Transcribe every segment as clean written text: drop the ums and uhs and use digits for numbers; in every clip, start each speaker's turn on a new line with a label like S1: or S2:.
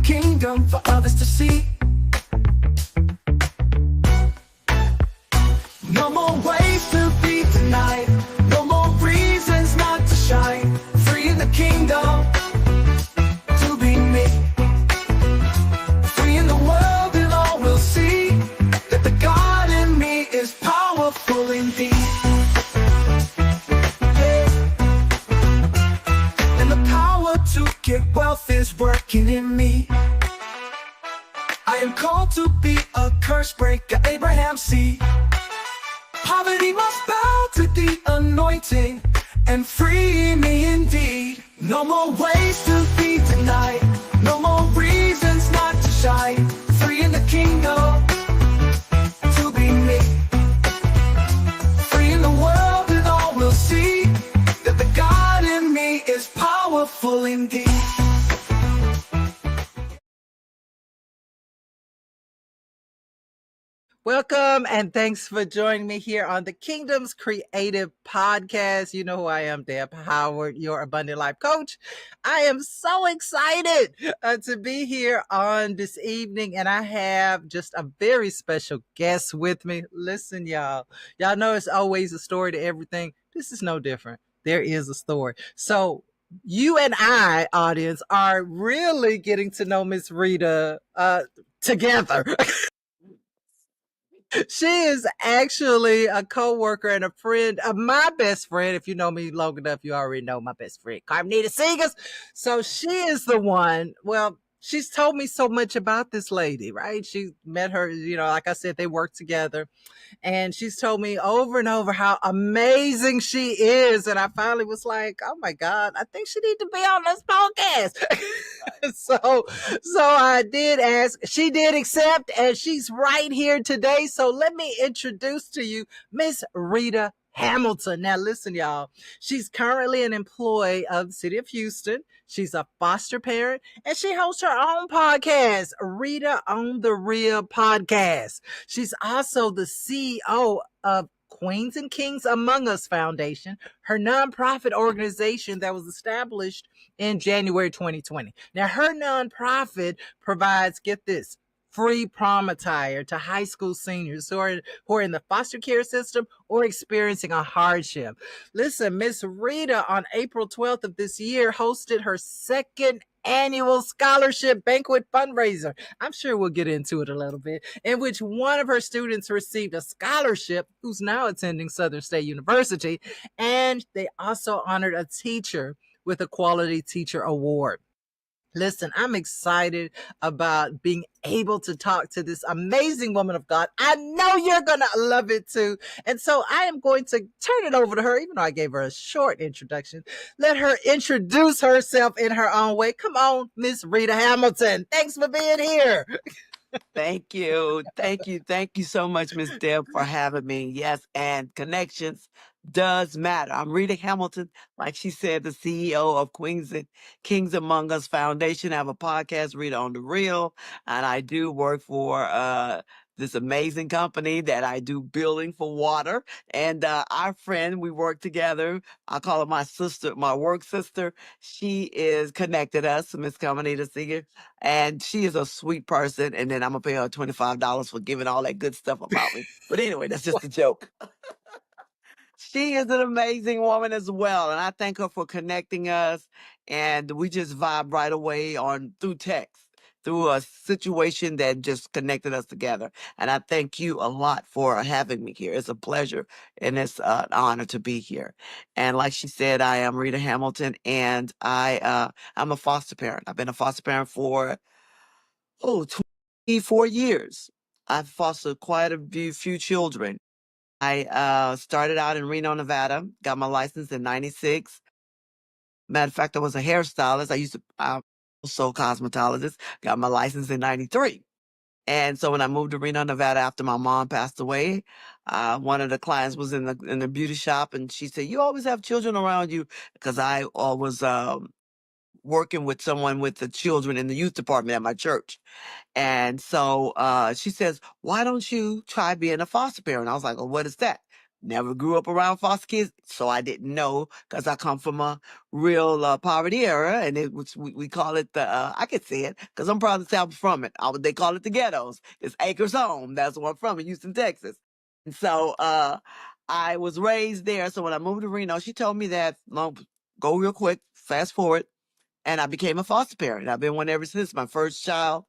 S1: kingdom for others to see. No more ways to be denied, no more reasons not to shine. Free in the kingdom to be me. Free in the world and all will see that the God in me is powerful indeed. And the power to get wealth is working in me. I am called to be a curse breaker, Abraham's seed. Poverty must bow to the anointing and free me indeed. No more ways to be denied, no more reasons not to shine. Free in the kingdom to be me. Free in the world and all will see that the God in me is powerful indeed.
S2: Welcome and thanks for joining me here on the Kingdom's Creative Podcast. You know who I am, Deb Howard, your Abundant Life Coach. I am so excited to be here on this evening, and I have just a very special guest with me. Listen, y'all know it's always a story to everything. This is no different. There is a story. So you and I, audience, are really getting to know Miss Rita together. She is actually a co-worker and a friend of my best friend. If you know me long enough, you already know my best friend, Carmenita Seegers. So she is the one. Well, she's told me so much about this lady, right? She met her, like I said, they work together. And she's told me over and over how amazing she is. And I finally was like, oh my God, I think she needs to be on this podcast. So I did ask, she did accept, and she's right here today. So let me introduce to you Miss Rita Hamilton. Now listen, y'all, she's currently an employee of the city of Houston. She's a foster parent, and she hosts her own podcast, Rita On The Reel podcast. She's also the CEO of Queens and Kings Among Us Foundation, her nonprofit organization that was established in January 2020. Now, her nonprofit provides, get this, free prom attire to high school seniors who are in the foster care system or experiencing a hardship. Listen, Miss Rita on April 12th of this year hosted her second annual scholarship banquet fundraiser. I'm sure we'll get into it a little bit, in which one of her students received a scholarship who's now attending Southern State University, and they also honored a teacher with a Quality Teacher Award. Listen, I'm excited about being able to talk to this amazing woman of God. I know you're going to love it too. And so I am going to turn it over to her, even though I gave her a short introduction. Let her introduce herself in her own way. Come on, Miss Rita Hamilton. Thanks for being here.
S3: Thank you. Thank you. Thank you so much, Miss Deb, for having me. Yes, and connections does matter. I'm Rita Hamilton, like she said, the CEO of Queens and Kings Among Us Foundation. I have a podcast, Rita On The Reel, and I do work for this amazing company that I do billing for water. And our friend, we work together. I call her my sister, my work sister. She is connected us, Miss Carmenita Seeger, and she is a sweet person. And then I'm gonna pay her $25 for giving all that good stuff about me. But anyway, that's just a joke. She is an amazing woman as well, and I thank her for connecting us. And we just vibe right away through text, through a situation that just connected us together. And I thank you a lot for having me here. It's a pleasure and it's an honor to be here. And like she said, I am Rita Hamilton, and I'm a foster parent. I've been a foster parent for 24 years. I've fostered quite a few children. I started out in Reno, Nevada, got my license in 96. Matter of fact, I was a hairstylist. I'm also a cosmetologist, got my license in 93. And so when I moved to Reno, Nevada after my mom passed away, one of the clients was in the beauty shop, and she said, "You always have children around you," because I was working with someone with the children in the youth department at my church. And so she says, "Why don't you try being a foster parent?" I was like, "Well, what is that?" Never grew up around foster kids, so I didn't know, because I come from a real poverty era, and it was we call it the I could say it because I'm proud to say I'm from it. They call it the ghettos. It's Acres Home. That's where I'm from, in Houston, Texas. And so I was raised there. So when I moved to Reno, she told me that, go real quick, fast forward, and I became a foster parent. I've been one ever since. My first child,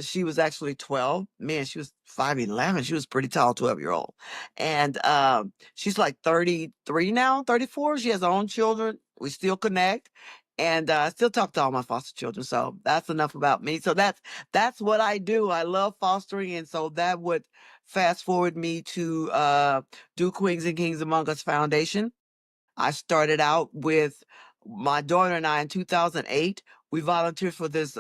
S3: she was actually 12. Man, she was 5'11". She was pretty tall, 12-year-old. And she's like 33 now, 34. She has her own children. We still connect. And I still talk to all my foster children. So that's enough about me. So that's what I do. I love fostering. And so that would fast forward me to do Queens and Kings Among Us Foundation. I started out with my daughter and I in 2008. We volunteered for this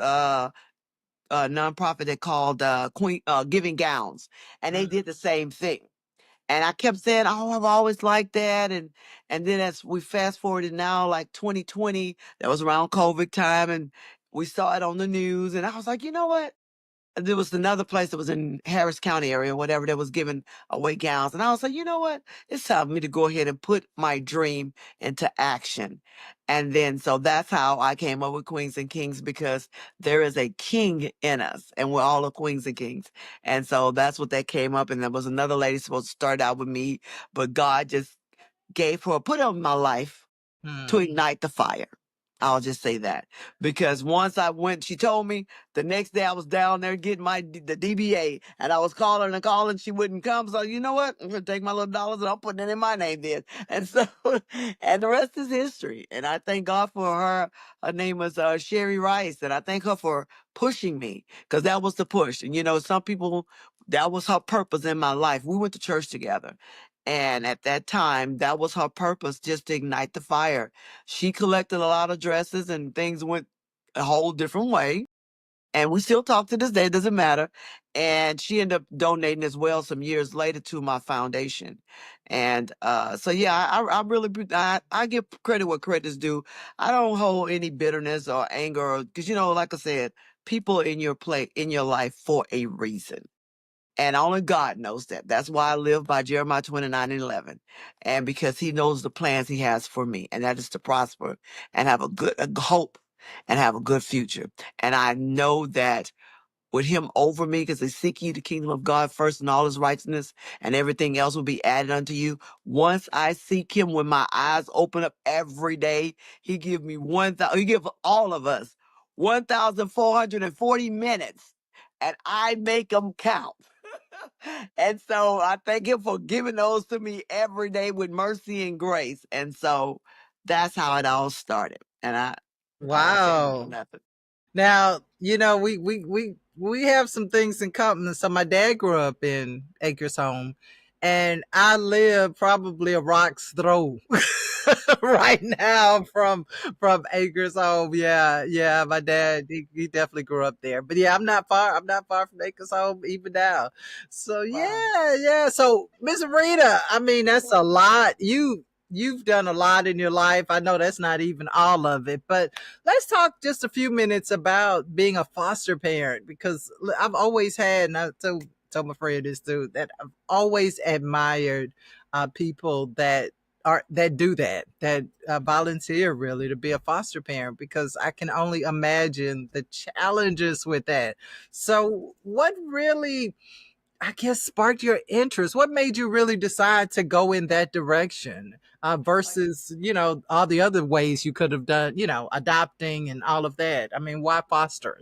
S3: nonprofit they called Queen Giving Gowns, and they did the same thing. And I kept saying, "Oh, I've always liked that." And then as we fast forwarded now, like 2020, that was around COVID time, and we saw it on the news, and I was like, you know what? There was another place that was in Harris County area, whatever, that was giving away gowns. And I was like, you know what? It's time for me to go ahead and put my dream into action. And then, so that's how I came up with Queens and Kings, because there is a king in us, and we're all a Queens and Kings. And so that's what that came up. And there was another lady supposed to start out with me, but God just put her in my life to
S2: Hmm.
S3: ignite the fire. I'll just say that, because once I went, she told me the next day I was down there getting the DBA, and I was calling and calling. She wouldn't come. So you know what? I'm going to take my little dollars and I'm putting it in my name then. And so, and the rest is history. And I thank God for her. Her name was Sherry Rice. And I thank her for pushing me, because that was the push. And, some people, that was her purpose in my life. We went to church together. And at that time, that was her purpose, just to ignite the fire. She collected a lot of dresses, and things went a whole different way. And we still talk to this day, it doesn't matter. And she ended up donating as well some years later to my foundation. And so, yeah, I really, I give credit where credit is due. I don't hold any bitterness or anger, because, like I said, people in your life for a reason. And only God knows that. That's why I live by Jeremiah 29:11. And because he knows the plans he has for me, and that is to prosper and have a hope and have a good future. And I know that with him over me, because they seek ye the kingdom of God first and all his righteousness, and everything else will be added unto you. Once I seek him, when my eyes open up every day, he give me he give all of us 1,440 minutes, and I make them count. And so I thank him for giving those to me every day with mercy and grace. And so that's how it all started. And I don't say
S2: Wow.
S3: nothing.
S2: Now, we have some things in common. So my dad grew up in Acres Home, and I live probably a rock's throw right now from Acres Home. Yeah, yeah. My dad, he definitely grew up there. But yeah, I'm not far. I'm not far from Acres Home even now. So
S3: Wow.
S2: yeah, yeah. So Miss Rita, I mean, that's a lot. You've done a lot in your life. I know that's not even all of it, but let's talk just a few minutes about being a foster parent, because I've always had, and I told my friend this too, that I've always admired people that do that volunteer really to be a foster parent, because I can only imagine the challenges with that. So, what really, I guess, sparked your interest? What made you really decide to go in that direction versus, all the other ways you could have done, adopting and all of that? I mean, why foster?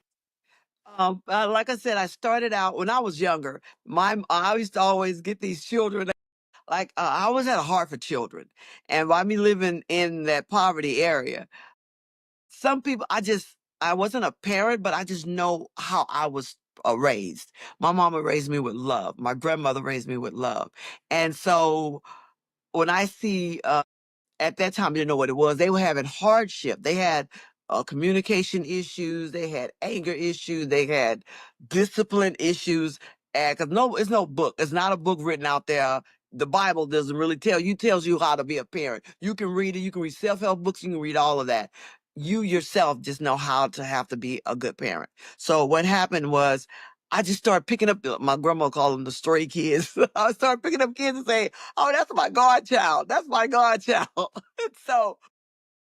S3: Like I said, I started out when I was younger. I used to always get these children. Like I always had a heart for children, and by me living in that poverty area, some people, I wasn't a parent, but I just know how I was raised. My mama raised me with love. My grandmother raised me with love, and so when I see at that time, you know what it was. They were having hardship. They had communication issues. They had anger issues. They had discipline issues. And because it's no book. It's not a book written out there. The Bible doesn't really tells you how to be a parent. You can read it. You can read self-help books. You can read all of that. You yourself just know how to have to be a good parent. So what happened was, I just started picking up, my grandma called them the stray kids. I started picking up kids and saying, oh, that's my godchild. That's my godchild. And so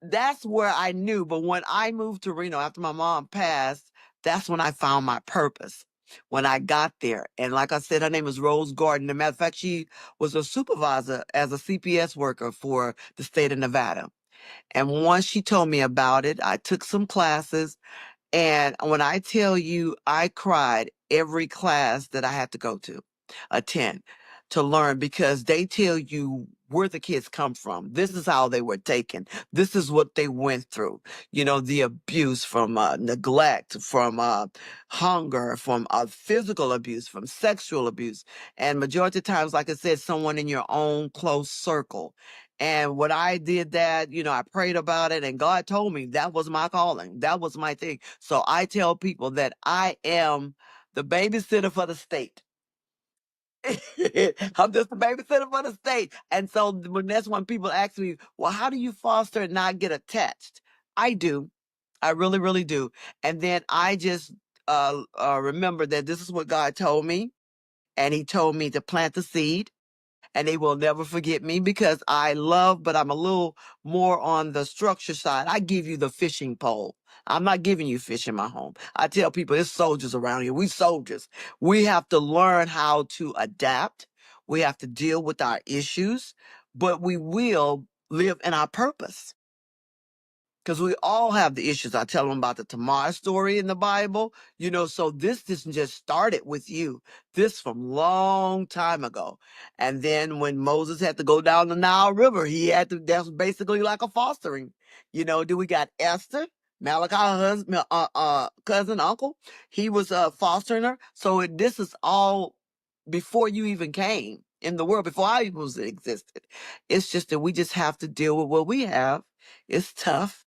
S3: that's where I knew. But when I moved to Reno after my mom passed, that's when I found my purpose. When I got there. And like I said, her name is Rose Gordon. As a matter of fact, she was a supervisor as a CPS worker for the state of Nevada. And once she told me about it, I took some classes. And when I tell you, I cried every class that I had to go to, attend, to learn, because they tell you where the kids come from. This is how they were taken. This is what they went through. You know, the abuse from neglect, from hunger, from physical abuse, from sexual abuse. And majority of times, like I said, someone in your own close circle. And when I did that, you know, I prayed about it, and God told me that was my calling. That was my thing. So I tell people that I am the babysitter for the state. I'm just a babysitter for the state. And so that's when people ask me, well, how do you foster and not get attached? I do. I really, really do. And then I just remember that this is what God told me. And he told me to plant the seed, and they will never forget me, because I love, but I'm a little more on the structure side. I give you the fishing pole. I'm not giving you fish in my home. I tell people, there's soldiers around here. We soldiers. We have to learn how to adapt. We have to deal with our issues, but we will live in our purpose. Because we all have the issues. I tell them about the Tamar story in the Bible. You know, so this didn't just started with you. This from long time ago. And then when Moses had to go down the Nile River, he had to, that's basically like a fostering. You know, then we got Esther, Malachi's husband, cousin, uncle. He was fostering her. So this is all before you even came in the world, before I was existed. It's just that we just have to deal with what we have. It's tough,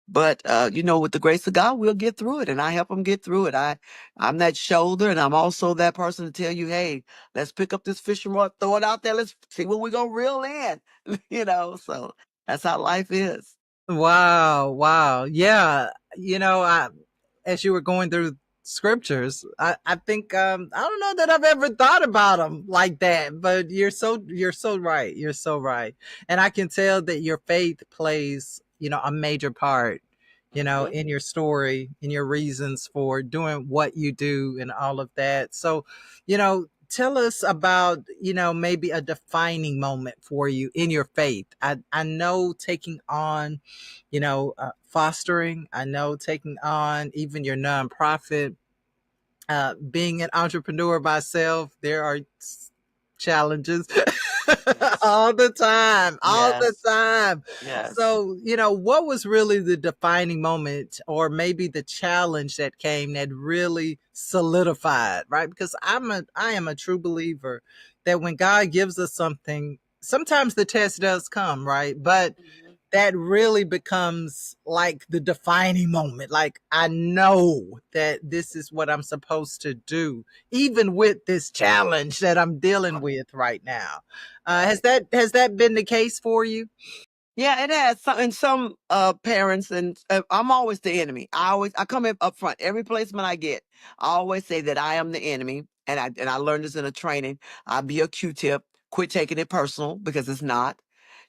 S3: but you know, with the grace of God, we'll get through it, and I help them get through it. I'm that shoulder, and I'm also that person to tell you, hey, let's pick up this fishing rod, throw it out there, let's see what we're gonna reel in. You know, so that's how life is.
S2: Wow, wow. Yeah, you know, as you were going through scriptures, I think I don't know that I've ever thought about them like that, but you're so right. You're so right. And I can tell that your faith plays, a major part,
S3: Mhm.
S2: in your story, in your reasons for doing what you do and all of that. So, tell us about, maybe a defining moment for you in your faith. I know taking on, fostering. I know taking on even your nonprofit, being an entrepreneur myself. There are challenges
S3: Yes.
S2: all the time, all the
S3: Yes.
S2: time.
S3: Yes.
S2: So, what was really the defining moment, or maybe the challenge that came that really solidified, right? Because I am a true believer that when God gives us something, sometimes the test does come, right? But
S3: Mhm.
S2: that really becomes like the defining moment. Like, I know that this is what I'm supposed to do, even with this challenge that I'm dealing with right now. Has
S3: Right.
S2: that been the case for you?
S3: Yeah, it has some, and some parents, and I'm always the enemy. I come in up front every placement I get. I always say that I am the enemy, and I learned this in a training. I be a Q-tip. Quit taking it personal, because it's not.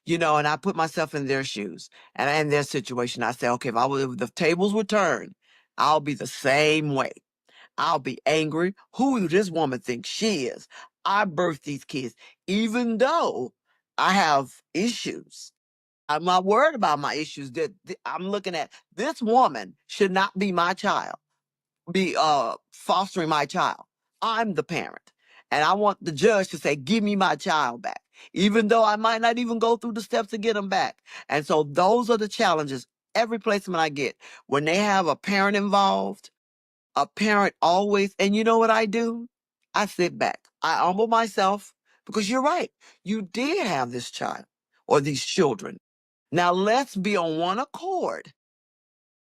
S3: You know, and I put myself in their shoes and in their situation. I say, okay, if the tables were turned, I'll be the same way. I'll be angry. Who does this woman think she is? I birthed these kids, even though I have issues. I'm not worried about my issues. That I'm looking at, this woman should not be my child, be fostering my child. I'm the parent. And I want the judge to say, give me my child back, even though I might not even go through the steps to get them back. And so those are the challenges every placement I get. When they have a parent involved, a parent always, and you know what I do? I sit back. I humble myself, because you're right. You did have this child or these children. Now let's be on one accord,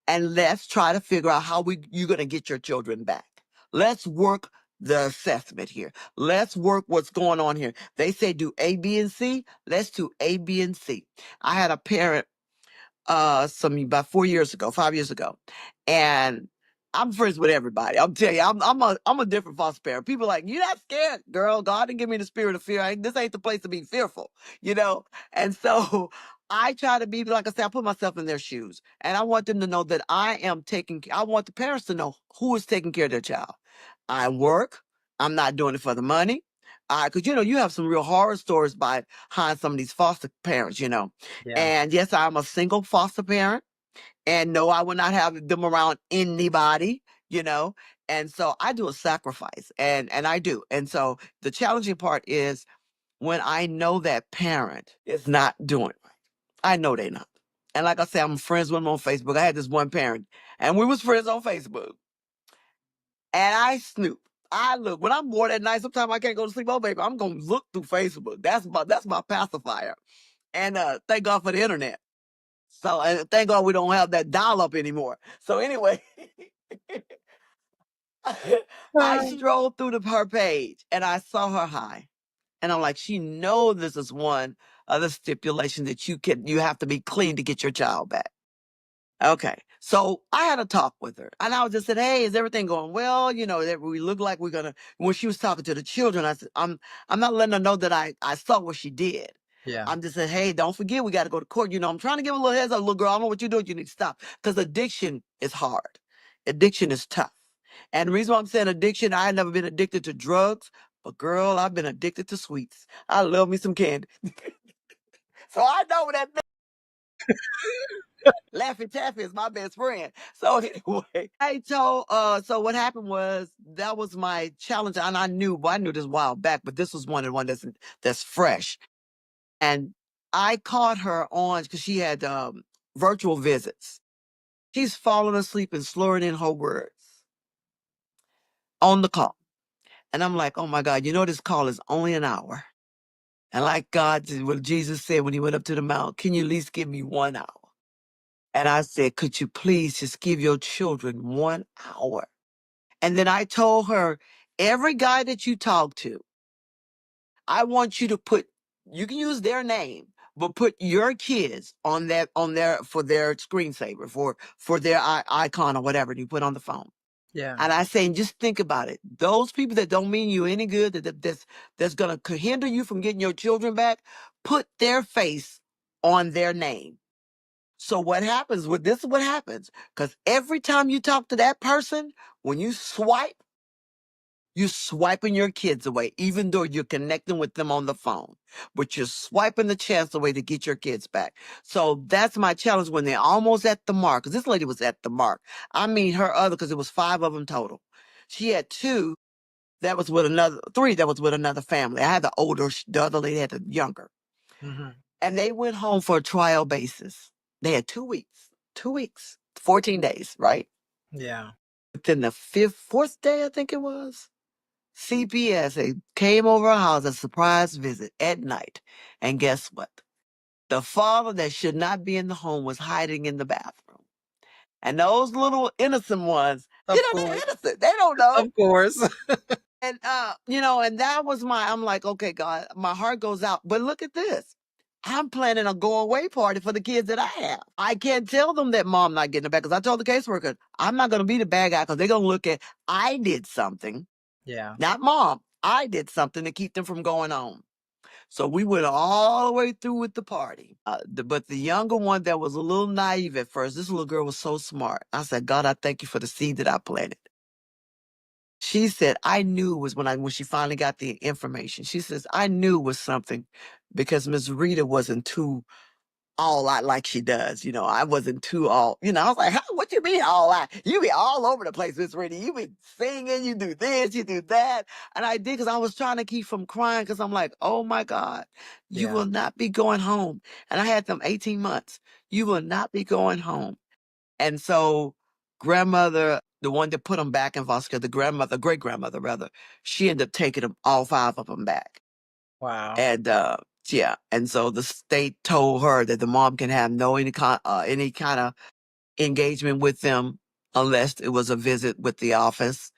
S3: and let's try to figure out how you're going to get your children back. Let's work the assessment here. Let's work what's going on here. They say do A, B, and C. Let's do A, B, and C. I had a parent about 4 years ago, 5 years ago, and I'm friends with everybody. I'm telling you, I'm a different foster parent. People are like, you're not scared, girl. God didn't give me the spirit of fear. This ain't the place to be fearful, you know? And so I try to be, like I said, I put myself in their shoes. And I want them to know that I want the parents to know who is taking care of their child. I work. I'm not doing it for the money. Because, you have some real horror stories behind some of these foster parents,
S2: Yeah.
S3: And yes, I'm a single foster parent. And no, I will not have them around anybody, you know. And so I do a sacrifice, and I do. And so the challenging part is when I know that parent is not doing right. I know they're not. And like I said, I'm friends with them on Facebook. I had this one parent, and we was friends on Facebook. And I snoop. I look when I'm bored at night. Sometimes I can't go to sleep. Oh, baby, I'm gonna look through Facebook. That's my pacifier. And thank God for the internet. So and thank God we don't have that dial up anymore. So anyway, I strolled through her page and I saw her high. And I'm like, she know this is one of the stipulations that you have to be clean to get your child back. Okay. So I had a talk with her and I was just said, hey, is everything going well? That we look like we're gonna when she was talking to the children, I said, I'm not letting her know that I saw what she did.
S2: Yeah.
S3: I'm just saying, hey, don't forget we gotta go to court. I'm trying to give her a little heads up, little girl, I don't know what you're doing, you need to stop. Because addiction is hard. Addiction is tough. And the reason why I'm saying addiction, I had never been addicted to drugs, but girl, I've been addicted to sweets. I love me some candy. So I know what that Laffy Taffy is my best friend. So anyway, so what happened was that was my challenge. And I knew this a while back, but this was one that's fresh. And I caught her on because she had virtual visits. She's falling asleep and slurring in her words on the call. And I'm like, oh my God, this call is only an hour. And like what Jesus said when he went up to the mount, can you at least give me 1 hour? And I said, could you please just give your children 1 hour? And then I told her, every guy that you talk to, I want you to you can use their name, but put your kids for their screensaver, for their icon or whatever you put on the phone.
S2: Yeah.
S3: And I say, just think about it. Those people that don't mean you any good, that's going to hinder you from getting your children back, put their face on their name. So what happens this is what happens. Because every time you talk to that person, when you swipe, you're swiping your kids away, even though you're connecting with them on the phone. But you're swiping the chance away to get your kids back. So that's my challenge when they're almost at the mark. Because this lady was at the mark. I mean, because it was 5 of them total. She had 2 3 that was with another family. I had the older, the other lady had the younger.
S2: Mm-hmm.
S3: And they went home for a trial basis. They had 2 weeks, 14 days, right?
S2: Yeah.
S3: Within the 4th day, I think it was. CPS came over our house, a surprise visit at night. And guess what? The father that should not be in the home was hiding in the bathroom. And those little innocent ones,
S2: Of
S3: they're
S2: course.
S3: innocent. They don't know.
S2: Of course.
S3: And, and that was I'm like, okay, God, my heart goes out. But look at this. I'm planning a go away party for the kids that I have. I can't tell them that mom not getting it back because I told the caseworker, I'm not going to be the bad guy because they're going to look at, I did something.
S2: Yeah.
S3: Not mom. I did something to keep them from going on. So we went all the way through with the party. But the younger one that was a little naive at first, this little girl was so smart. I said, God, I thank you for the seed that I planted. She said, I knew it was when she finally got the information. She says, I knew it was something because Miss Rita wasn't too all out like she does. I wasn't too I was like, what you mean all out? You be all over the place, Miss Rita. You be singing, you do this, you do that. And I did because I was trying to keep from crying because I'm like, oh my God, you
S2: Yeah.
S3: will not be going home. And I had them 18 months. You will not be going home. And so grandmother, the one that put them back in foster care, great grandmother rather, she ended up taking them, all 5 of them back.
S2: Wow.
S3: And yeah, and so the state told her that the mom can have no any kind of engagement with them unless it was a visit with the office.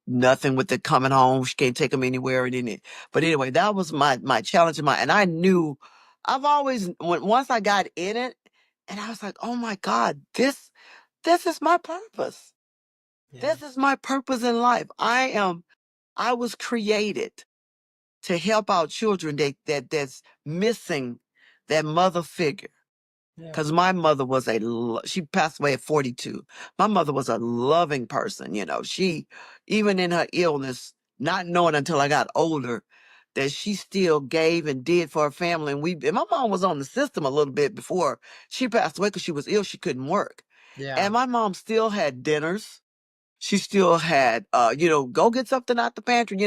S3: Nothing with the coming home. She can't take them anywhere. But anyway, that was my challenge. And I knew once I got in it, and I was like, oh my God, this is my purpose.
S2: Yeah.
S3: This is my purpose in life. I was created to help out children that's missing that mother figure.
S2: Yeah.
S3: Because my mother was she passed away at 42. My mother was a loving person. She, even in her illness, not knowing until I got older that she still gave and did for her family. And my mom was on the system a little bit before she passed away because she was ill. She couldn't work.
S2: Yeah.
S3: And my mom still had dinners. She still had, go get something out the pantry,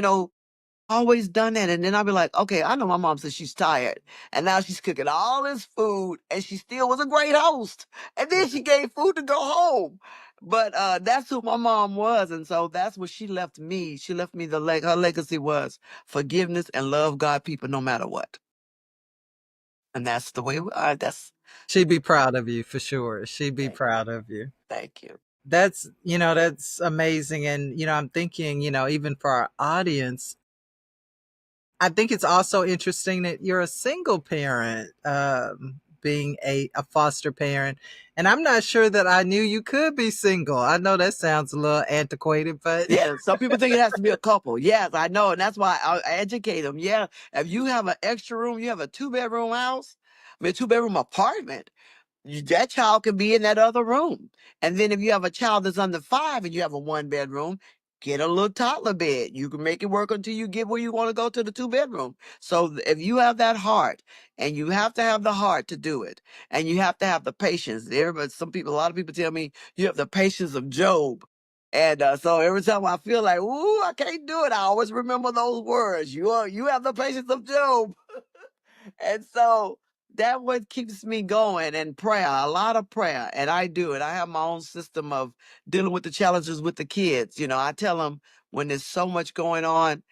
S3: always done that. And then I'll be like, okay, I know my mom says she's tired. And now she's cooking all this food and she still was a great host. And then she gave food to go home. But that's who my mom was. And so that's what she left me. She left me her legacy was forgiveness and love God people no matter what. And that's the way that's
S2: She'd be proud of you for sure. She'd be
S3: thank,
S2: proud of you.
S3: thank you.
S2: That's amazing. And, I'm thinking, even for our audience, I think it's also interesting that you're a single parent, being a foster parent. And I'm not sure that I knew you could be single. I know that sounds a little antiquated, but
S3: Yeah, some people think it has to be a couple. Yes, I know, and that's why I educate them. Yeah, if you have an extra room, you have a 2-bedroom house, I mean, 2-bedroom apartment. That child can be in that other room. And then if you have a child that's under 5 and you have a 1-bedroom, get a little toddler bed. You can make it work until you get where you want to go to the 2-bedroom. So if you have that heart, and you have to have the heart to do it, and you have to have the patience. A lot of people tell me you have the patience of Job. And so every time I feel like, ooh, I can't do it, I always remember those words. You have the patience of Job. And so that what keeps me going, and prayer, a lot of prayer. And I do it. I have my own system of dealing with the challenges with the kids. I tell them when there's so much going on,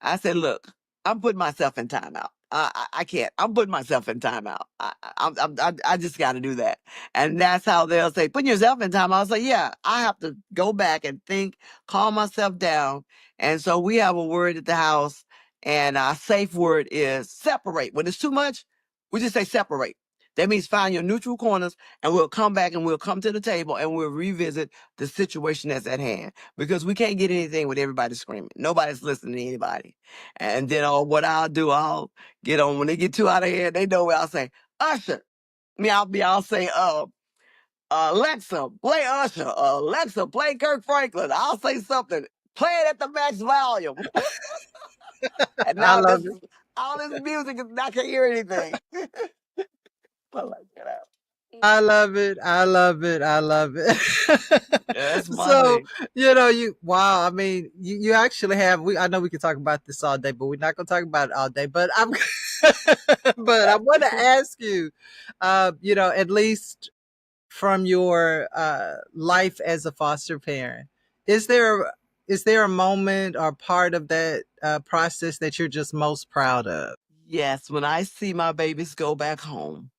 S3: I say, look, I'm putting myself in timeout. I can't. I'm putting myself in timeout. I just got to do that. And that's how they'll say, putting yourself in timeout. I'll say, yeah, I have to go back and think, calm myself down. And so we have a word at the house, and our safe word is separate. When it's too much, we just say separate. That means find your neutral corners, and we'll come back and we'll come to the table and we'll revisit the situation that's at hand, because we can't get anything with everybody screaming. Nobody's listening to anybody. And then what I'll do, I'll get on when they get too out of hand. They know what I'll say. Usher. I'll say, Alexa, play Usher. Alexa, play Kirk Franklin. I'll say something. Play it at the max volume. And
S2: I
S3: now
S2: love it.
S3: all this music is I can't hear anything. I like that.
S2: I love it. I love it. I love it.
S3: Yeah, that's my
S2: So,
S3: thing.
S2: wow. I mean, you actually I know we could talk about this all day, but we're not going to talk about it all day. But but I want to ask you, at least from your life as a foster parent, is there is there a moment or part of that process that you're just most proud of?
S3: Yes, when I see my babies go back home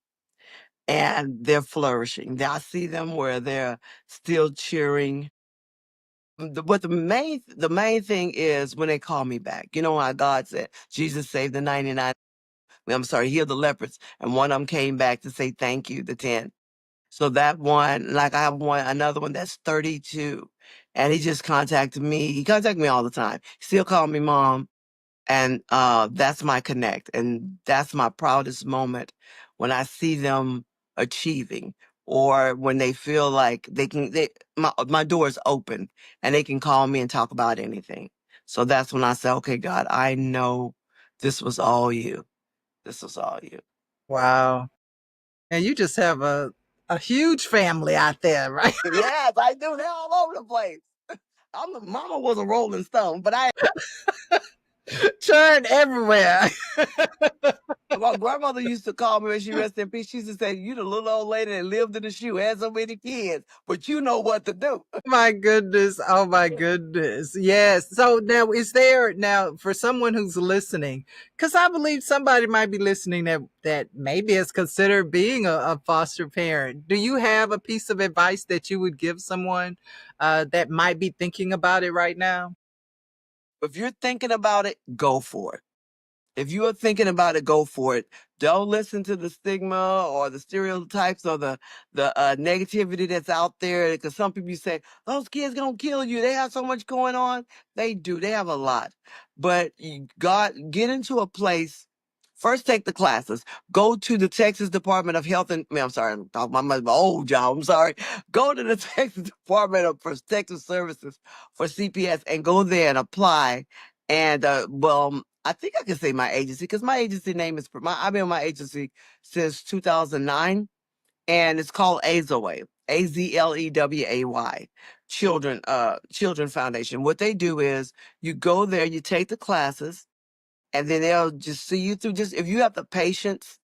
S3: and they're flourishing, I see them where they're still cheering. But the main thing is when they call me back. You know how God said Jesus saved the 99. I'm sorry, healed the lepers, and one of them came back to say thank you. The 10. So that one, like I have another one that's 32, and he just contacted me. He contacted me all the time. He still call me mom, and that's my connect, and that's my proudest moment when I see them achieving, or when they feel like my door is open and they can call me and talk about anything. So that's when I say, okay, God, I know this was all you. This was all you.
S2: Wow. And you just have a huge family out there, right?
S3: Yes, I do. They're all over the place. Mama was a Rolling Stone, but
S2: Churn everywhere.
S3: my grandmother used to call me when she rested in peace. She used to say, "You the little old lady that lived in the shoe, had so many kids, but you know what to do."
S2: My goodness. Oh my goodness. Yes. So now now for someone who's listening, because I believe somebody might be listening that maybe has considered being a foster parent. Do you have a piece of advice that you would give someone that might be thinking about it right now?
S3: If you're thinking about it, go for it. If you are thinking about it, go for it. Don't listen to the stigma or the stereotypes or the negativity that's out there. Because some people say those kids gonna kill you. They have so much going on. They do. They have a lot. But you got get into a place. First, take the classes. Go to the Texas Department of Health and I'm sorry, I'm talking about my old job. I'm sorry. Go to the Texas Department of Protective Services for CPS and go there and apply. And well, I think I can say my agency because my agency name is I've been in my agency since 2009, and it's called Azleway, Azleway, Children Foundation. What they do is you go there, you take the classes, and then they'll just see you through. Just if you have the patience,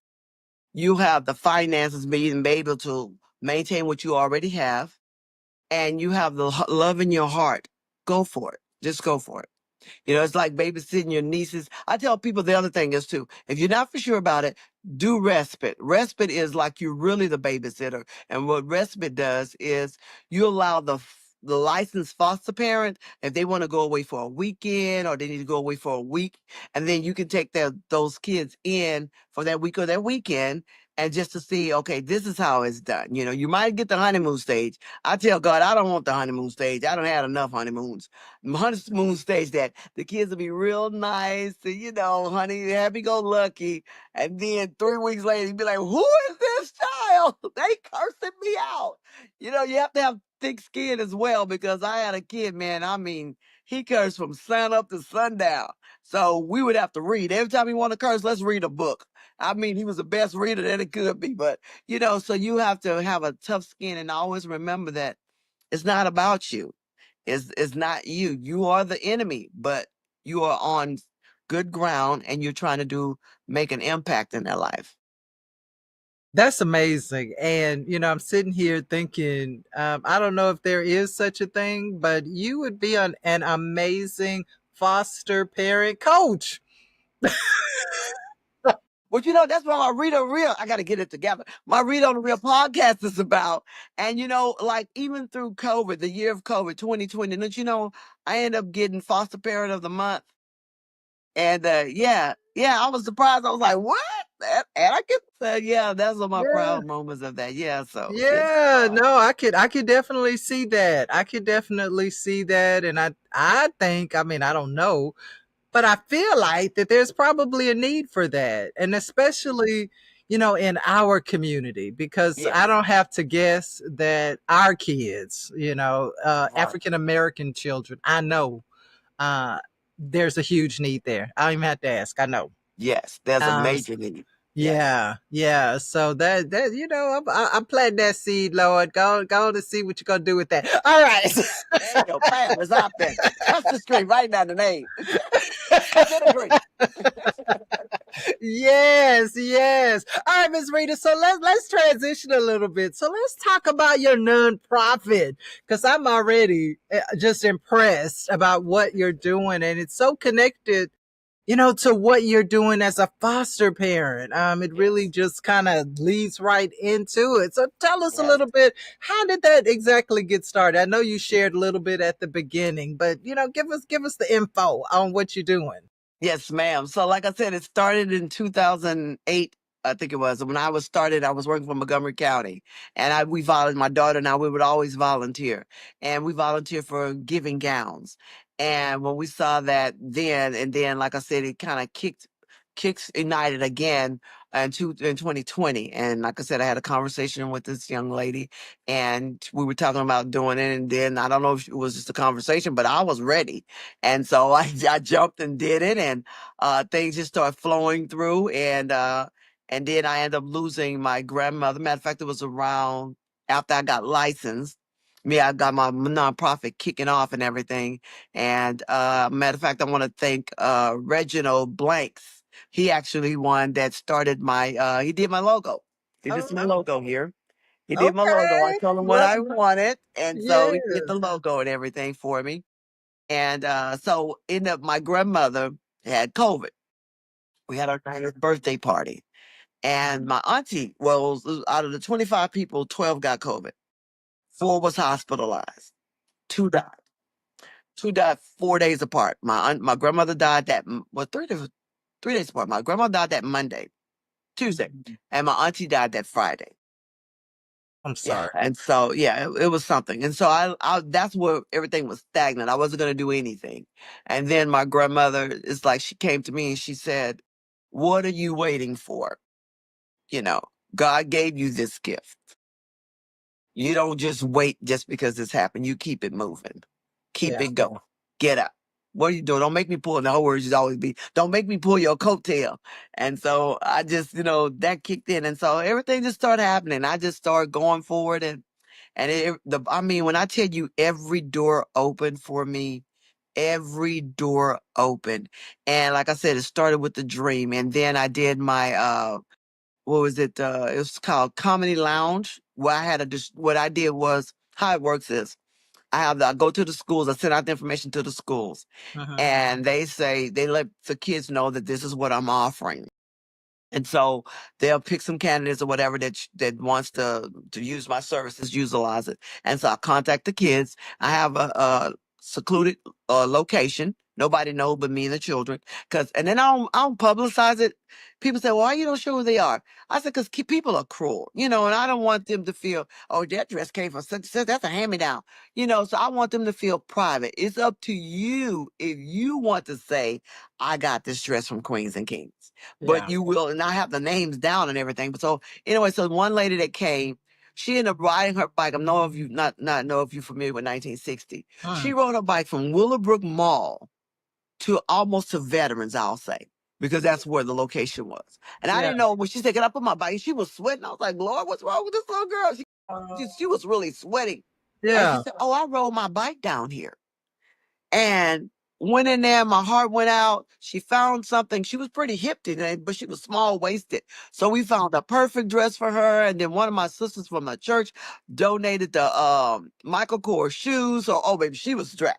S3: you have the finances, being able to maintain what you already have, and you have the love in your heart. Go for it. Just go for it. It's like babysitting your nieces. I tell people the other thing is too, if you're not for sure about it, do respite. Respite is like you're really the babysitter. And what respite does is you allow the licensed foster parent, if they want to go away for a weekend or they need to go away for a week, and then you can take those kids in for that week or that weekend. And just to see, okay, this is how it's done. You might get the honeymoon stage. I tell God, I don't want the honeymoon stage. I don't have enough honeymoons. Honeymoon stage that the kids will be real nice and honey, happy go lucky. And then 3 weeks later, you'd be like, who is this child? They cursing me out. You have to have thick skin as well because I had a kid, man. I mean, he cursed from sun up to sundown. So we would have to read. Every time he want to curse, let's read a book. I mean, he was the best reader that it could be. But, so you have to have a tough skin and always remember that it's not about you. It's not you. You are the enemy, but you are on good ground and you're trying to make an impact in their life.
S2: That's amazing. And, I'm sitting here thinking, I don't know if there is such a thing, but you would be an amazing foster parent coach.
S3: But that's what my Rita Real, I got to get it together. My Rita On The Reel podcast is about. And, like even through COVID, the year of COVID, 2020, don't I end up getting foster parent of the month. And yeah, I was surprised. I was like, what? And I could say, yeah, that's one of my
S2: Yeah.
S3: proud moments of that. Yeah, so
S2: Yeah, no, I could definitely see that. I could definitely see that. And I think, I mean, I don't know, but I feel like that there's probably a need for that. And especially, in our community, because I
S3: yes,
S2: don't have to guess that our kids,
S3: right.
S2: African American children, I know uh, there's a huge need there. I don't even have to ask. I know.
S3: Yes, there's a
S2: Um,
S3: major need. Yes.
S2: yeah, yeah. So that I'm planting that seed, Lord. Go to see what you're gonna do with that. All right.
S3: There you go. Bam, it's out there. Touch the screen right now, the name. Touch the screen.
S2: Yes, yes. All right, Miss Rita. So let's transition a little bit. So let's talk about your nonprofit because I'm already just impressed about what you're doing, and it's so connected, to what you're doing as a foster parent. It really
S3: Yes,
S2: just kind of leads right into it. So tell us a
S3: yes.
S2: little bit, how did that exactly get started? I know you shared a little bit at the beginning, but give us the info on what you're doing.
S3: Yes, ma'am. So, like I said, it started in 2008. I think it was when I was started. I was working for Montgomery County, and we volunteered. My daughter and I, we would always volunteer, and we volunteer for giving gowns. And when we saw that, and then, like I said, it kind of kicks ignited again in 2020. And like I said, I had a conversation with this young lady, and we were talking about doing it. And then I don't know if it was just a conversation, but I was ready. And so I jumped and did it, and things just started flowing through. And then I ended up losing my grandmother. Matter of fact, it was around after I got licensed. I got my nonprofit kicking off and everything. And matter of fact, I want to thank Reginald Blanks. He actually one that started he did my logo. He did my
S2: Oh,
S3: logo here. He did my logo. I
S2: okay.
S3: told him what
S2: Love
S3: I
S2: it.
S3: wanted. And so he did the
S2: Yes.
S3: logo and everything for me. And so ended up my grandmother had COVID. We had our 90th birthday party. And my auntie, well, out of the 25 people, 12 got COVID. 4 was hospitalized. 2 died. 2 died 4 days apart. My grandmother died 3 days. 3 days apart. My grandma died that Monday, Tuesday, and my auntie died that Friday.
S2: I'm
S3: Yeah,
S2: sorry.
S3: and so yeah, it was something, and so I that's where everything was stagnant. I wasn't gonna do anything, and then my grandmother is like, she came to me and she said, "What are you waiting for? You know, God gave you this gift. You don't just wait just because this happened. You keep it moving, keep
S2: Yeah.
S3: it going. Get up. What are you doing? Don't make me pull." And the whole words used to always be, "Don't make me pull your coattail." And so I just, that kicked in, and so everything just started happening. I just started going forward, I mean, when I tell you every door opened for me, every door opened, and like I said, it started with the dream, and then I did my what was it? It was called Comedy Lounge. Where what I did was, how it works is, I go to the schools, I send out the information to the schools,
S2: Hmm.
S3: and they let the kids know that this is what I'm offering. And so they'll pick some candidates or whatever that wants to use my services, utilize it. And so I contact the kids. I have a secluded location. Nobody knows but me and the children. And then I don't publicize it. People say, "Well, why you don't show who they are?" I said, "Because people are cruel, and I don't want them to feel, oh, that dress came from such and such. That's a hand-me-down, So I want them to feel private. It's up to you if you want to say, I got this dress from Queens and Kings. But
S2: Yeah.
S3: you will, and I have the names down and everything. But so anyway, so one lady that came, she ended up riding her bike. I don't know if you not know if you're familiar with 1960. She
S2: Mm.
S3: rode her bike from Willowbrook Mall to almost to Veterans, I'll say, because that's where the location was. And I
S2: Yeah.
S3: didn't know when she said, "Get up on my bike," she was sweating. I was like, "Lord, what's wrong with this little girl?" She was really sweating. And she
S2: Yeah.
S3: said, "Oh, I rode my bike down here." And went in there, my heart went out. She found something. She was pretty hip today, but she was small waisted. So we found a perfect dress for her. And then one of my sisters from my church donated the Michael Kors shoes. So, oh baby, she was dressed.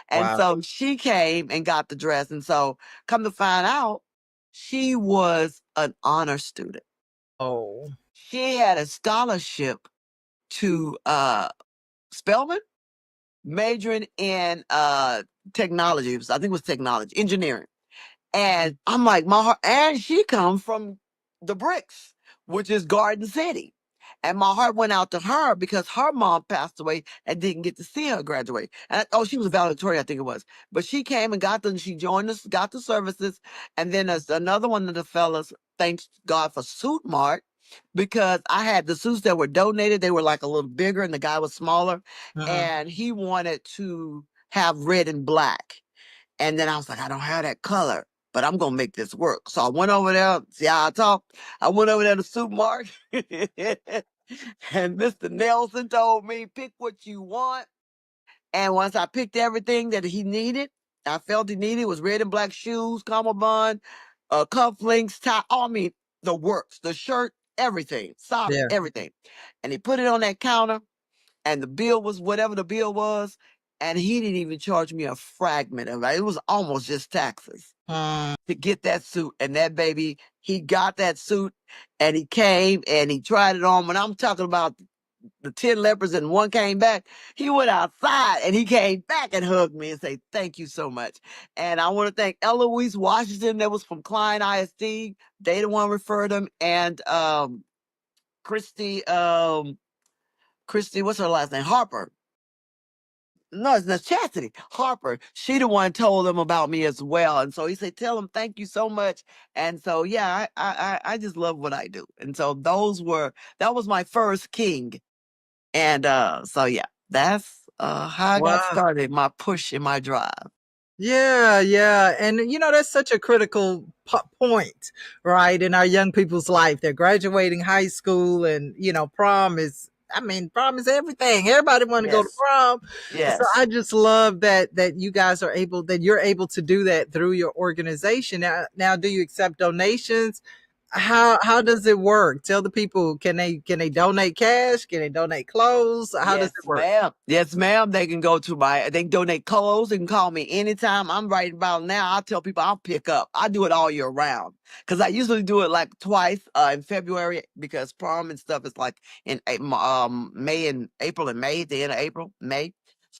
S3: And
S2: Wow.
S3: so she came and got the dress. And so come to find out, she was an honor student.
S2: Oh.
S3: She had a scholarship to Spelman, majoring in technology. I think it was technology, engineering. And I'm like, my heart, and she come from the bricks, which is Garden City. And my heart went out to her because her mom passed away and didn't get to see her graduate. Oh, she was valedictorian, I think it was. But she came and she joined us, got the services. And then there's another one of the fellas, thanks God for Suit Mart, because I had the suits that were donated. They were like a little bigger and the guy was smaller.
S2: Hmm.
S3: And he wanted to have red and black. And then I was like, I don't have that color, but I'm gonna make this work. So I went over there. See how I talk? I went over there to supermarket, and Mr. Nelson told me, "Pick what you want." And once I picked everything that he needed, I felt he needed, was red and black shoes, cummerbund, cufflinks, tie. Oh, I mean, the works, the shirt, everything, socks,
S2: Yeah.
S3: everything. And he put it on that counter, and the bill was whatever the bill was, and he didn't even charge me a fragment of it. It was almost just taxes
S2: Mm.
S3: to get that suit. And that baby, he got that suit, and he came and he tried it on. When I'm talking about the 10 lepers and one came back, he went outside and he came back and hugged me and said, "Thank you so much." And I want to thank Eloise Washington, that was from Klein ISD. They the one referred him, and Christy, what's her last name? Harper. No, it's not Chastity. Harper. She the one told him about me as well. And so he said, "Tell him thank you so much." And so yeah, I just love what I do. And so that was my first king. And so yeah, that's how I got
S2: Wow.
S3: started, my push and my drive.
S2: Yeah, yeah. And that's such a critical point, right, in our young people's life. They're graduating high school and, prom is, I mean, prom is everything. Everybody want to go to
S3: Yes.
S2: prom. So
S3: Yes.
S2: I just love that you guys that you're able to do that through your organization. Now, do you accept donations? How does it work? Tell the people, can they donate cash? Can they donate clothes? How does
S3: Yes,
S2: it work?
S3: ma'am. Yes, ma'am. They can donate clothes. They can call me anytime. I'm right about now. I'll tell people I'll pick up. I do it all year round. Because I usually do it like twice in February, because prom and stuff is like in May and April and May, the end of April, May.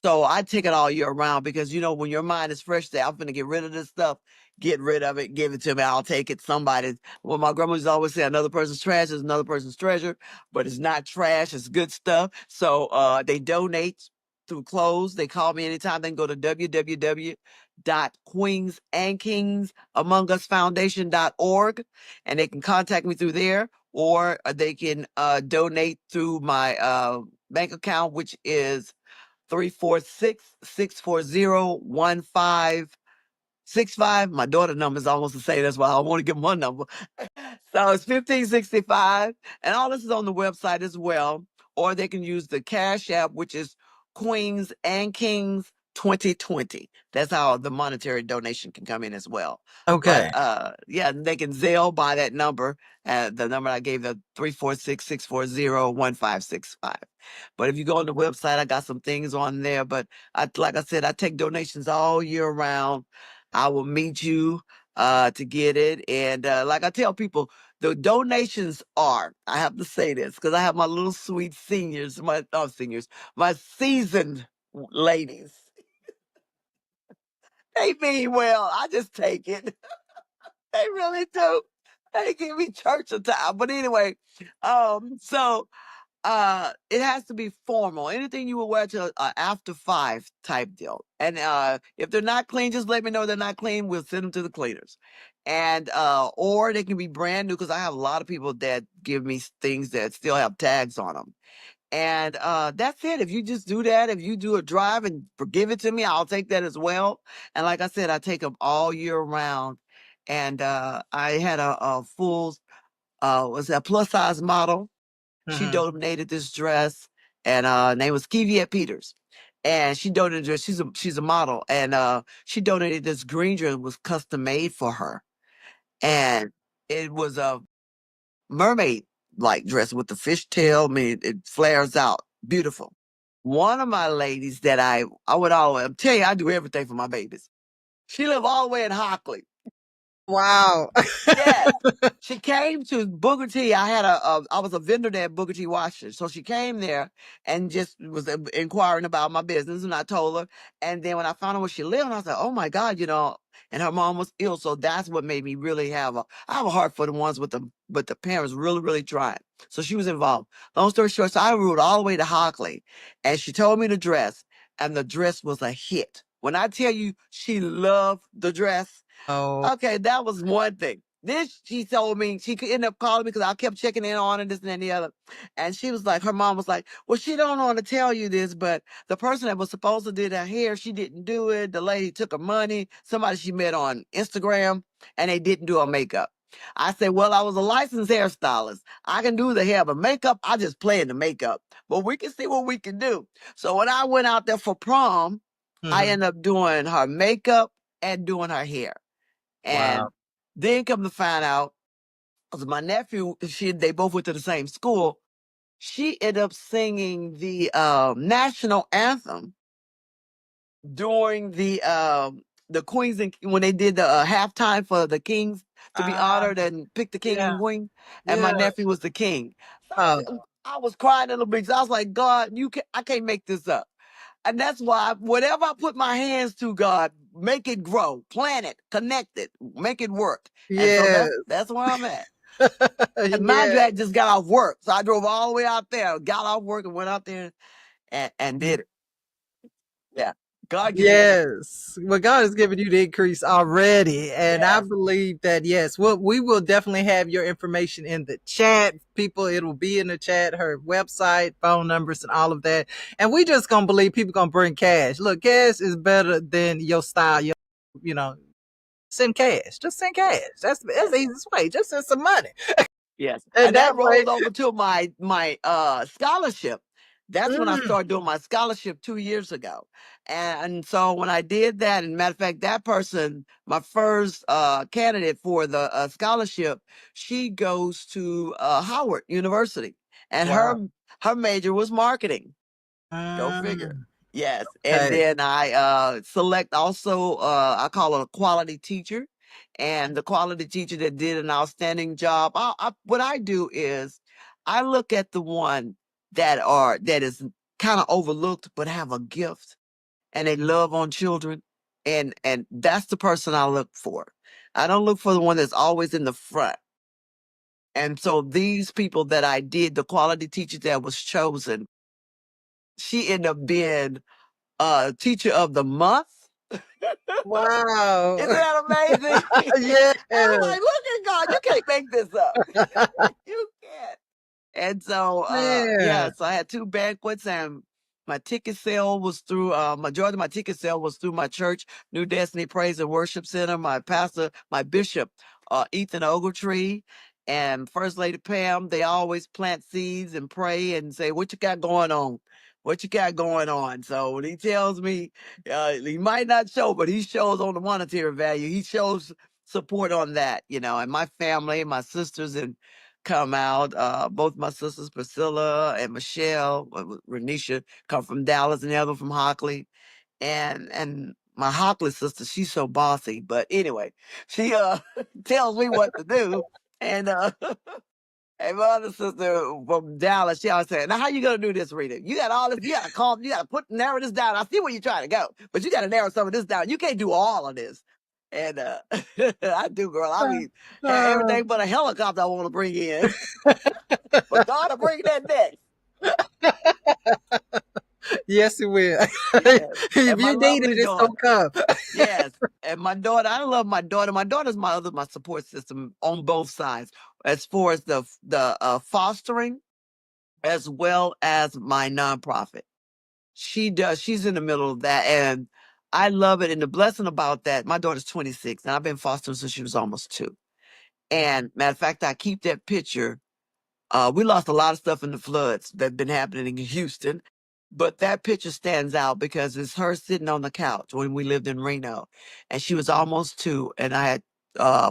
S3: So I take it all year round because when your mind is fresh, say I'm gonna get rid of this stuff, get rid of it, give it to me. I'll take it. Well, my grandma used to always say, another person's trash is another person's treasure, but it's not trash, it's good stuff. So they donate through clothes. They call me anytime. They can go to www.queensandkingsamongus.foundation.org and they can contact me through there, or they can donate through my bank account, which is 346-640-1565. My daughter number is almost the same. That's why I want to give them one number. So it's 1565. And all this is on the website as well. Or they can use the Cash App, which is Queens and Kings 2020. That's how the monetary donation can come in as well. But
S2: Okay.
S3: yeah, they can Zelle by that number. The number I gave, the 346-640-1565. But if you go on the website, I got some things on there. But like I said, I take donations all year round. I will meet you to get it. And like I tell people, the donations are, I have to say this, because I have my little sweet seniors, my seasoned ladies. They mean well. I just take it. They really do. They give me church time. But anyway, so it has to be formal. Anything you will wear to after 5 type deal. And if they're not clean, just let me know they're not clean. We'll send them to the cleaners. And or they can be brand new, because I have a lot of people that give me things that still have tags on them. And that's it. If you just do that, if you do a drive and give it to me, I'll take that as well. And like I said, I take them all year round. And I had a full was that plus size model. She
S2: Mhm.
S3: donated this dress, and her name was Kiviette Peters. And she donated dress. She's a model, and she donated this green dress. Was custom made for her, and it was a mermaid like dress with the fishtail. I mean, it flares out, beautiful. One of my ladies that I would always, I'm telling you, I do everything for my babies. She lived all the way in Hockley.
S2: Wow.
S3: Yes. She came to Booker T. I was a vendor there at Booker T. Washington. So she came there and just was inquiring about my business, and I told her. And then when I found out where she lived, I was like, oh my God, and her mom was ill. So that's what made me really I have a heart for the ones with the parents really, really trying. So she was involved. Long story short, so I rode all the way to Hockley, and she told me the dress, and the dress was a hit. When I tell you she loved the dress,
S2: Oh,
S3: okay, that was one thing. Then she told me she could end up calling me because I kept checking in on her, this and that and the other. And she was like, her mom was like, well, she don't want to tell you this, but the person that was supposed to do her hair, she didn't do it. The lady took her money, somebody she met on Instagram, and they didn't do her makeup. I said, well, I was a licensed hairstylist. I can do the hair, but makeup, I just play in the makeup. But we can see what we can do. So when I went out there for prom, I
S2: mhm.
S3: ended up doing her makeup and doing her hair.
S2: Wow.
S3: And then come to find out, because my nephew, they both went to the same school. She ended up singing the national anthem during the Queens, and when they did the halftime for the Kings to be
S2: Ah,
S3: honored and pick the king
S2: yeah,
S3: and queen. And my
S2: yeah.
S3: nephew was the king. So
S2: Oh,
S3: I was crying a little bit. I was like, God, I can't make this up. And that's why whatever I put my hands to, God, make it grow, plant it, connect it, make it work. And so
S2: yes.
S3: that's where I'm at. And mind you,
S2: Yeah.
S3: I just got off work. So I drove all the way out there, got off work and went out there and did it. Yeah. God give me increase.
S2: Yes. Well, God has given you the increase already. And I
S3: Yes.
S2: believe that, yes, we will definitely have your information in the chat. People, it'll be in the chat, her website, phone numbers, and all of that. And we just going to believe people going to bring cash. Look, cash is better than your style. You know, send cash. Just send cash. That's the easiest way. Just send some money.
S3: Yes.
S2: And
S3: And
S2: that
S3: that
S2: way,
S3: rolled over to my scholarship. That's when I
S2: mm,
S3: started doing my scholarship 2 years ago. And so when I did that, and matter of fact, that person, my first candidate for the scholarship, she goes to Howard University, and
S2: wow.
S3: her major was marketing. Go figure.
S2: Mm,
S3: Yes. And
S2: okay.
S3: then I select also I call it a quality teacher. And the quality teacher that did an outstanding job. What I do is I look at the one that is kind of overlooked but have a gift. and they love on children. And that's the person I look for. I don't look for the one that's always in the front. And so these people that I did, the quality teacher that was chosen, she ended up being teacher of the month. Isn't
S2: Wow.
S3: that amazing?
S2: Yes.
S3: I'm like, look at God, you can't make this up. You can't. And so,
S2: Man.
S3: so I had two banquets, and my ticket sale was through, majority of my ticket sale was through my church, New Destiny Praise and Worship Center, my pastor, my bishop, Ethan Ogletree, and First Lady Pam. They always plant seeds and pray and say, what you got going on? What you got going on? So when he tells me, he might not show, but he shows on the monetary value. He shows support on that, and my family, my sisters, and come out. Both my sisters, Priscilla and Michelle, Renisha, come from Dallas, and the other from Hockley. And my Hockley sister, she's so bossy. But anyway, she tells me what to do. And and my other sister from Dallas, she always said, now how you gonna do this, Rita? You got all this, you gotta calm, you gotta narrow this down. I see where you're trying to go, but you gotta narrow some of this down. You can't do all of this. And I do, girl. I mean,
S2: Uh,
S3: everything but a helicopter I want to bring in. But God will bring that next.
S2: yes, it will.
S3: Yes.
S2: If
S3: And my
S2: you need it,
S3: lovely
S2: it's gonna
S3: daughter.
S2: come.
S3: Yes. And my daughter, I love my daughter. My daughter's my support system on both sides, as far as the fostering as well as my nonprofit. She's in the middle of that. And I love it. And the blessing about that, my daughter's 26, and I've been fostering since she was almost 2. And matter of fact, I keep that picture. We lost a lot of stuff in the floods that been happening in Houston, but that picture stands out because it's her sitting on the couch when we lived in Reno, and she was almost 2, and I had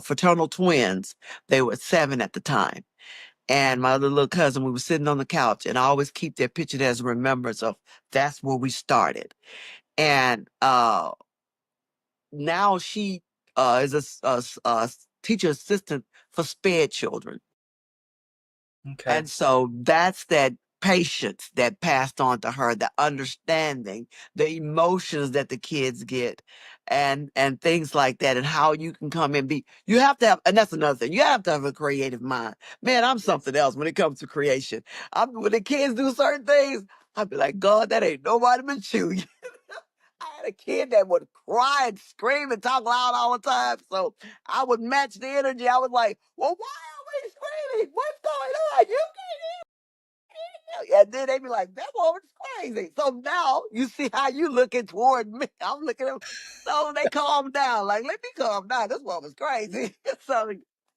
S3: fraternal twins. They were 7 at the time, and my other little cousin. We were sitting on the couch, and I always keep that picture as a remembrance of that's where we started. And now she is a teacher assistant for SPED children.
S2: Okay.
S3: And so that's that patience that passed on to her, the understanding, the emotions that the kids get, and things like that, and how you can come and be. You have to have, and that's another thing. You have to have a creative mind. Man, I'm something else when it comes to creation. When the kids do certain things, I'd be like, God, that ain't nobody but you. I had a kid that would cry and scream and talk loud all the time. So I would match the energy. I was like, well, why are we screaming? What's going on? You and then they be like, that woman's crazy. So now you see how you looking toward me. I'm looking at them. So they calm down. Like, let me calm down. This woman's crazy. So,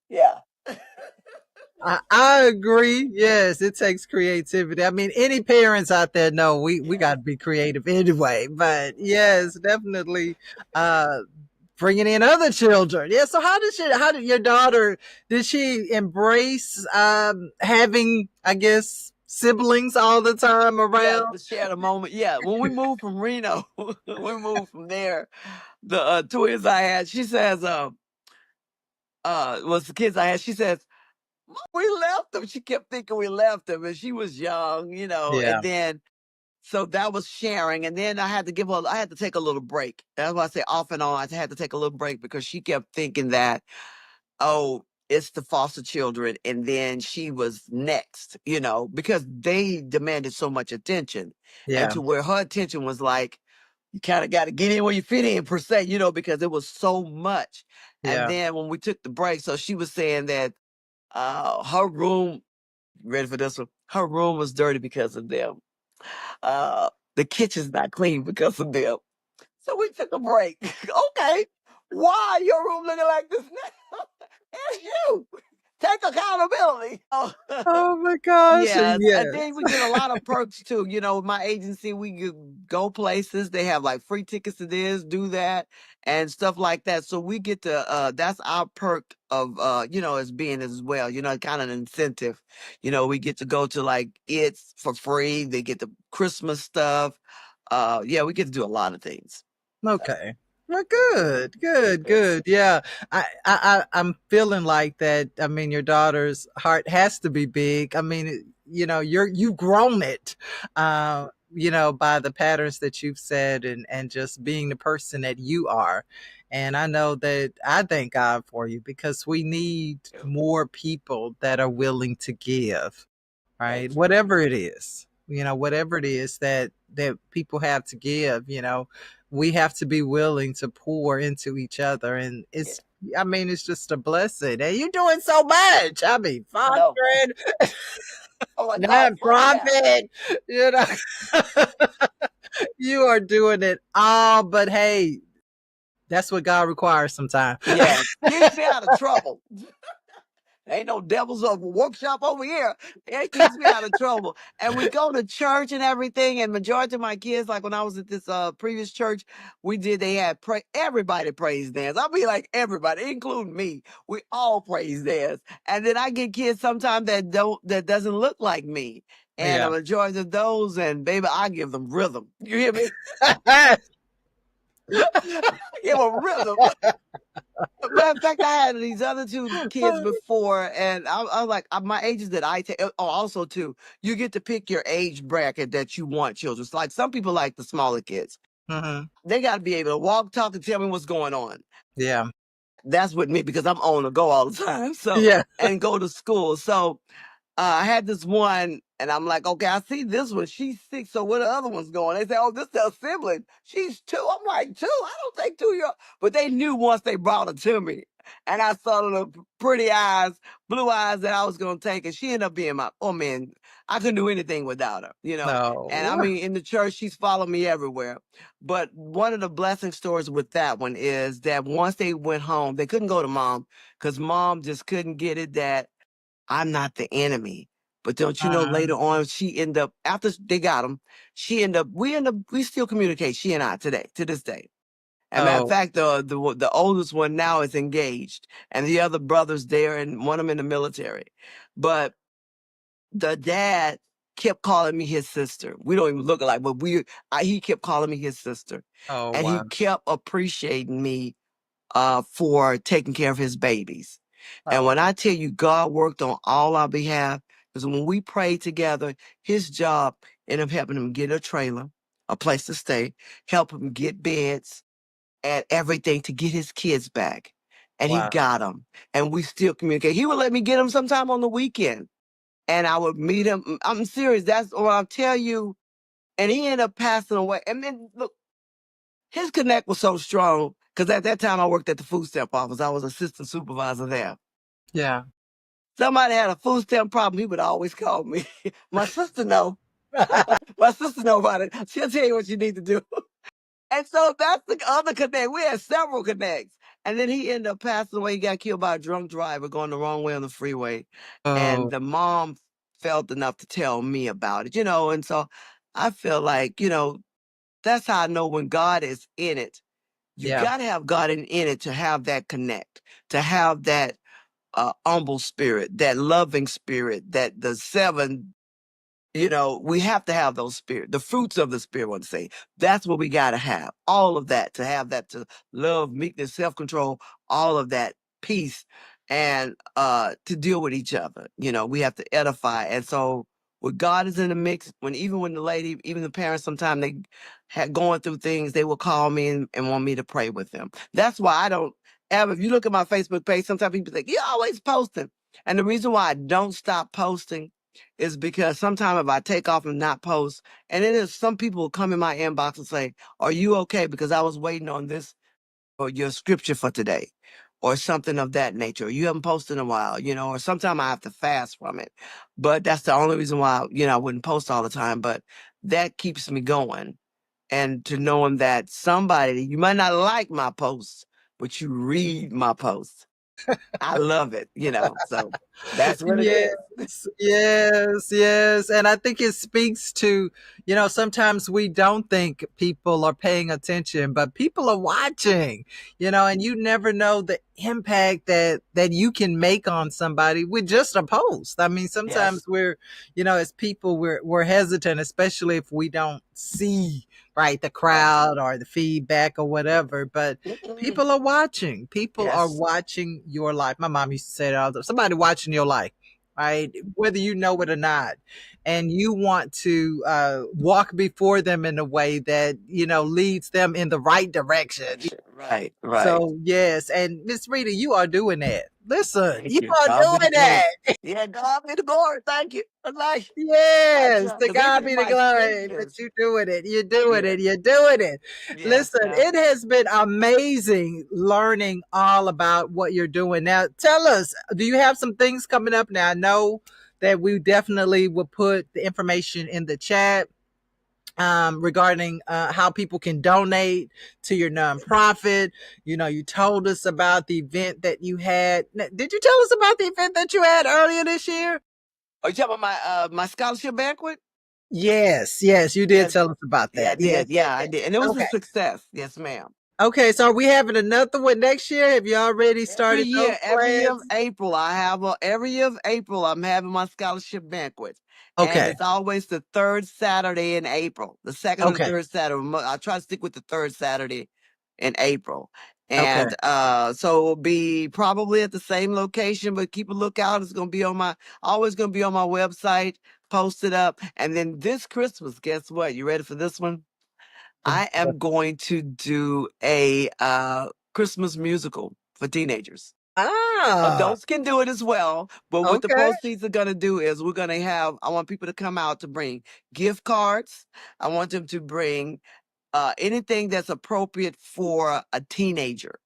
S3: yeah.
S2: I agree. Yes, it takes creativity. I mean, any parents out there know we
S3: Yeah.
S2: got to be creative anyway. But yes, definitely uh, bringing in other children. Yeah. So how did your daughter? Did she embrace having, I guess, siblings all the time
S3: Yeah,
S2: around?
S3: to share the moment. Yeah, when we moved from Reno, we moved from there. The twins I had, she says, was the kids I had. She says, we left them. She kept thinking we left them, and she was young,
S2: Yeah.
S3: And then so that was sharing, and then I had to take a little break. That's why I say off and on. I had to take a little break because she kept thinking that, oh, it's the foster children, and then she was next, because they demanded so much attention, and
S2: Yeah.
S3: to where her attention was like, you kind of got to get in where you fit in per se, because it was so much. And
S2: Yeah.
S3: then when we took the break, so she was saying that her room, ready for this one? Her room was dirty because of them. The kitchen's not clean because of them. So we took a break. Okay. Why your room looking like this now? It's you. Take accountability.
S2: Oh my gosh.
S3: Yes, and
S2: Yes.
S3: then we get a lot of perks too. My agency, we could go places. They have like free tickets to this, do that, and stuff like that. So we get to that's our perk of as being as well, kind of an incentive. We get to go to like it's for free. They get the Christmas stuff. Yeah, we get to do a lot of things. So
S2: Okay. Well, good, good,
S3: yes.
S2: good. Yeah, I'm feeling like that. I mean, your daughter's heart has to be big. I mean, you've grown it. by the patterns that you've said, and just being the person that you are. And I know that I thank God for you, because we need more people that are willing to give, right?
S3: Thank you.
S2: Whatever it is, whatever it is that people have to give, we have to be willing to pour into each other. And
S3: Yeah.
S2: I mean, it's just a blessing. And you're doing so much. I mean,
S3: I know.
S2: fostering,
S3: I'm like, oh, slow down.
S2: nonprofit, you know, you are doing it all. But hey, that's what God requires sometimes.
S3: Yes. Keeps me out of trouble. Ain't no devils of a workshop over here. It keeps me out of trouble. And we go to church and everything. And majority of my kids, like when I was at this previous church, they had everybody praise dance. I'll be like everybody, including me. We all praise dance. And then I get kids sometimes that doesn't look like me. And a
S2: Yeah.
S3: majority of those, and baby, I give them rhythm. You hear me? Give them rhythm. Matter of fact, I had these other two kids before, and I was like, my ages that I take. Oh, also too, you get to pick your age bracket that you want children. So like some people like the smaller kids.
S2: Hmm.
S3: They got to be able to walk, talk, and tell me what's going on.
S2: Yeah.
S3: That's with me because I'm on the go all the time. So
S2: Yeah.
S3: and go to school. So I had this one, and I'm like, okay, I see this one. She's 6. So where the other one's going? They say, oh, this is a sibling. She's 2. I'm like, 2? I don't think 2 year. But they knew once they brought her to me, and I saw the pretty eyes, blue eyes that I was gonna take, and she ended up being my. Oh man, I couldn't do anything without her, And I
S2: No.
S3: mean, in the church, she's followed me everywhere. But one of the blessing stories with that one is that once they went home, they couldn't go to mom because mom just couldn't get it that I'm not the enemy. But don't you know, later
S2: Um,
S3: on, she ended up, after they got him, we still communicate, she and I today, to this day. As a matter of
S2: oh,
S3: fact, the oldest one now is engaged, and the other brother's there, and one of them in the military. But the dad kept calling me his sister. We don't even look alike, but he kept calling me his sister.
S2: oh,
S3: And he
S2: wow.
S3: kept appreciating me for taking care of his babies. And
S2: Oh,
S3: when I tell you God worked on all our behalf, because when we prayed together, his job ended up helping him get a trailer, a place to stay, help him get beds and everything to get his kids back. And he
S2: wow.
S3: got them. And we still communicate. He would let me get them sometime on the weekend. And I would meet him. I'm serious. That's what I'll tell you. And he ended up passing away. And then look, his connect was so strong because at that time I worked at the food stamp office. I was assistant supervisor there.
S2: Yeah.
S3: Somebody had a food stamp problem, he would always call me. My sister know. My sister know about it. She'll tell you what you need to do. And so that's the other connect. We had several connects. And then he ended up passing away. He got killed by a drunk driver going the wrong way on the freeway. And
S2: Oh,
S3: the mom felt enough to tell me about it, And so I feel like, that's how I know when God is in it. You
S2: yeah.
S3: got to have God in it to have that connect, to have that humble spirit, that loving spirit, that the 7 we have to have those spirit, the fruits of the spirit, I want to say. That's what we got to have. All of that, to have that, to love, meekness, self-control, all of that, peace, and to deal with each other. We have to edify. And so when God is in the mix, even when the lady, even the parents, sometimes they had going through things, they will call me and want me to pray with them. That's why I don't ever, if you look at my Facebook page, sometimes people think, you're always posting. And the reason why I don't stop posting is because sometimes if I take off and not post, and it is some people will come in my inbox and say, are you okay? Because I was waiting on this or your scripture for today or something of that nature. You haven't posted in a while, or sometimes I have to fast from it. But that's the only reason why, I wouldn't post all the time. But that keeps me going. And to knowing that somebody, you might not like my posts, but you read my posts. I love it, So that's what it
S2: Yes,
S3: is.
S2: yes, yes. And I think it speaks to, sometimes we don't think people are paying attention, but people are watching, and you never know the impact that you can make on somebody with just a post. I mean, sometimes
S3: Yes.
S2: as people, we're hesitant, especially if we don't see, right, the
S3: Right.
S2: crowd or the feedback or whatever. But
S3: Mm-mm.
S2: people are watching. People are
S3: Yes.
S2: watching your life. My mom used to say it all the time. Somebody watching your life, right? Whether you know it or not. and you want to walk before them in a way that, leads them in the right direction.
S3: Right, right.
S2: So yes, and Miss Rita, you are doing it. Listen,
S3: Thank
S2: you
S3: you.
S2: are
S3: God be the
S2: doing
S3: glory.
S2: it.
S3: Yeah, God be the glory. Thank you. I
S2: Yes,
S3: try,
S2: to
S3: because it's
S2: God
S3: in
S2: be the
S3: my
S2: glory. But
S3: spirit.
S2: you're doing it. You're doing
S3: Yeah.
S2: it. You're doing it.
S3: Yes,
S2: Listen,
S3: yeah.
S2: it has been amazing learning all about what you're doing. Now, tell us, do you have some things coming up? Now, I know that we definitely will put the information in the chat regarding how people can donate to your nonprofit. You told us about the event that you had. Did you tell us about the event that you had earlier this year?
S3: Are you talking about my scholarship banquet?
S2: Yes, yes, you did
S3: Yes.
S2: tell us about
S3: Yeah, I
S2: that. Yes,
S3: did.
S2: yes,
S3: Yeah, I
S2: yes.
S3: did. And it was a
S2: Okay.
S3: success. Yes, ma'am.
S2: Okay, so are we having another one next year? Have you already started those
S3: Every year of
S2: plans?
S3: April, every year of April, I'm having my scholarship banquet. And
S2: Okay.
S3: it's always the third Saturday in April, the second or the
S2: Okay.
S3: third Saturday. I try to stick with the third Saturday in April.
S2: Okay.
S3: And so it'll be probably at the same location, but keep a lookout. It's gonna be always gonna be on my website, posted up. And then this Christmas, guess what? You ready for this one? I am going to do a Christmas musical for teenagers.
S2: Ah,
S3: Adults can do it as well, but what the
S2: okay.
S3: proceeds are going to do is I want people to come out to bring gift cards. I want them to bring anything that's appropriate for a teenager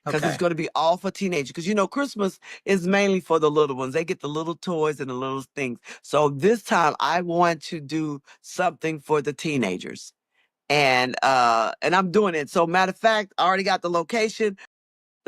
S3: because it's
S2: Okay.
S3: going to be all for teenagers. Because Christmas is mainly for the little ones. They get the little toys and the little things. So this time I want to do something for the teenagers. And I'm doing it. So matter of fact, I already got the location.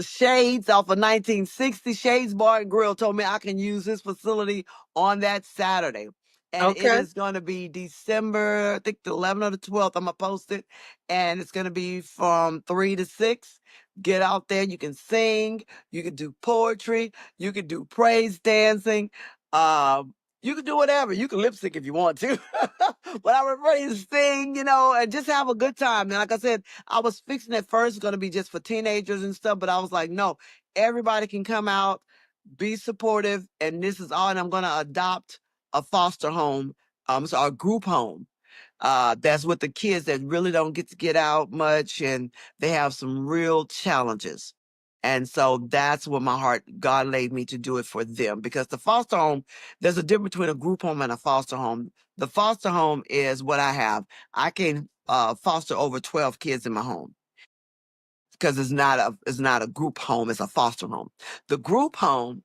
S3: Shades off of 1960 Shades Bar and Grill told me I can use this facility on that Saturday. And it
S2: Okay.
S3: is going to be December, I think the 11th or the 12th. I'm going to post it. And it's going to be from 3 to 6. Get out there. You can sing. You can do poetry. You can do praise dancing. You can do whatever. You can lip sync if you want to. But I prefer you to sing, and just have a good time. And like I said, I was fixing at first, it's going to be just for teenagers and stuff, but I was like, no, everybody can come out, be supportive, and this is all. And I'm going to adopt a foster home, so a group home. That's with the kids that really don't get to get out much, and they have some real challenges. And so that's what God laid me to do it for them. Because the foster home, there's a difference between a group home and a foster home. The foster home is what I have. I can foster over 12 kids in my home because it's not a group home, it's a foster home. The group home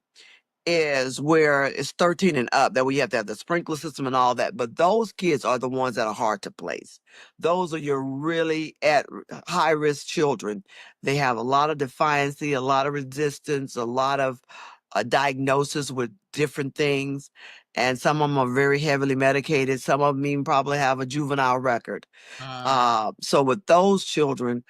S3: is where it's 13 and up, that we have to have the sprinkler system and all that. But those kids are the ones that are hard to place. Those are your really at high risk children. They have a lot of defiancy, a lot of resistance, a lot of diagnosis with different things. And some of them are very heavily medicated. Some of them even probably have a juvenile record.
S2: Mm.
S3: So with those children,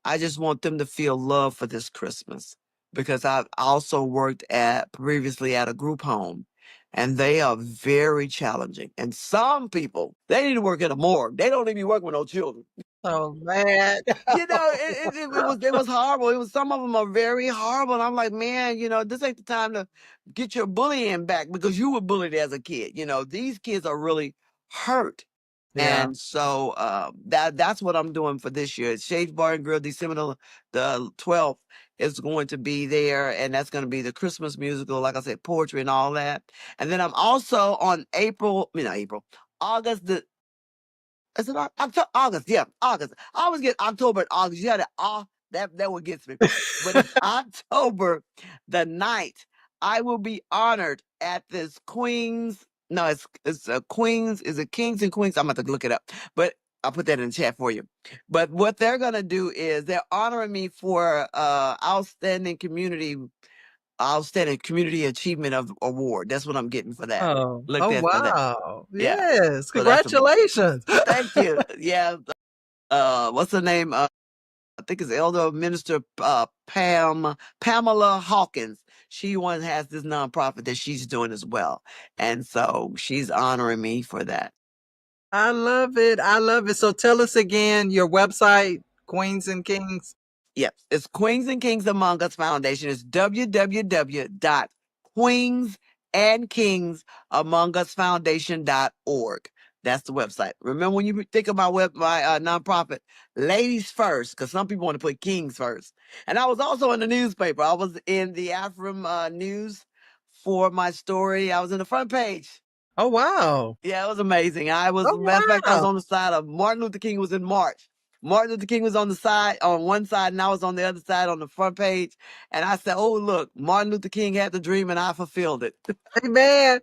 S3: I just want them to feel love for this Christmas because I've also worked previously at a group home, and they are very challenging. And some people, they need to work at a morgue. They don't even work with no children.
S2: Oh man.
S3: It was horrible. Some of them are very horrible. And I'm like, man, this ain't the time to get your bullying back because you were bullied as a kid. These kids are really hurt.
S2: Yeah.
S3: And so that's what I'm doing for this year. Shades Bar and Grill, December the 12th is going to be there, and that's going to be the Christmas musical, like I said, poetry and all that. And then I'm also on August the is it August? Yeah, August. I always get October and August. You had that one gets me. But it's October the 9th. I will be honored at this Queens. No, it's a Queens. Is it Kings and Queens? I'm going to look it up. But I'll put that in the chat for you. But what they're gonna do is they're honoring me for outstanding community achievement of award. That's what I'm getting for that.
S2: Oh.
S3: Look
S2: Oh
S3: there for that.
S2: wow.
S3: Yeah.
S2: Yes.
S3: So that's
S2: Congratulations.
S3: thank you. Yeah. What's her name? I think it's Elder Minister Pamela Hawkins. She has this nonprofit that she's doing as well, and so she's honoring me for that.
S2: I love it. I love it. So tell us again your website, Queens and Kings.
S3: Yep, it's Queens and Kings Among Us Foundation. It's www.queensandkings and Kings Among Us Foundation.org. That's the website. Remember, when you think of my nonprofit, ladies first, because some people want to put kings first. And I was also in the newspaper. I was in the Afrim News for my story. I was in the front page.
S2: Oh, wow.
S3: Yeah, it was amazing. I was,
S2: Oh,
S3: matter of fact, I was
S2: wow.
S3: on the side of Martin Luther King was in March. Martin Luther King was on one side, and I was on the other side on the front page. And I said, "Oh, look, Martin Luther King had the dream, and I fulfilled it."
S2: Amen.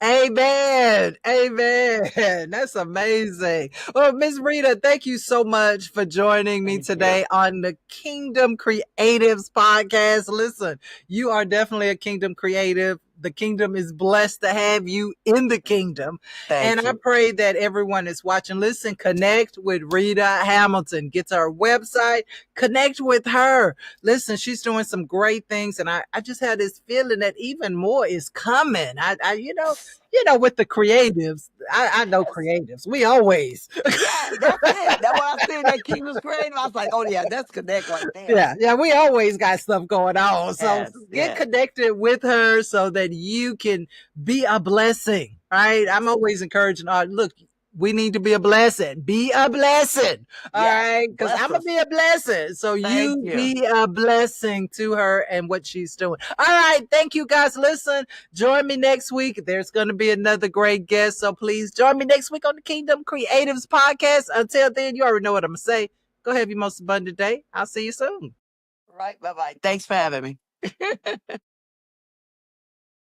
S2: Amen. Amen. That's amazing. Well, Miss Rita, thank you so much for joining me
S3: Thank
S2: today
S3: you.
S2: on the Kingdom Creatives podcast. Listen, you are definitely a Kingdom Creative. The kingdom is blessed to have you in the kingdom. And
S3: Thank
S2: I
S3: you.
S2: pray that everyone is watching, listen, connect with Rita Hamilton. Get to her website, connect with her. Listen, she's doing some great things. And I just had this feeling that even more is coming. With the creatives, I know
S3: Yes.
S2: creatives. We always,
S3: Yeah, that's it. That's what I said. That Kingdom's Creative. I was like, "Oh yeah, that's connect right there."
S2: yeah, we always got stuff going on. So
S3: Yes,
S2: get
S3: yes,
S2: connected with her so that you can be a blessing, right? I'm
S3: yes,
S2: always encouraging, look, we need to be a blessing. Be a blessing. All
S3: yes.
S2: right. Because
S3: Bless
S2: I'm going to
S3: us.
S2: be a blessing. So
S3: Thank
S2: you
S3: you.
S2: be a blessing to her and what she's doing. All right. Thank you guys. Listen, join me next week. There's going to be another great guest. So please join me next week on the Kingdom Creatives podcast. Until then, you already know what I'm going to say. Go have your most abundant day. I'll see you soon.
S3: Right. Bye bye. Thanks for having me.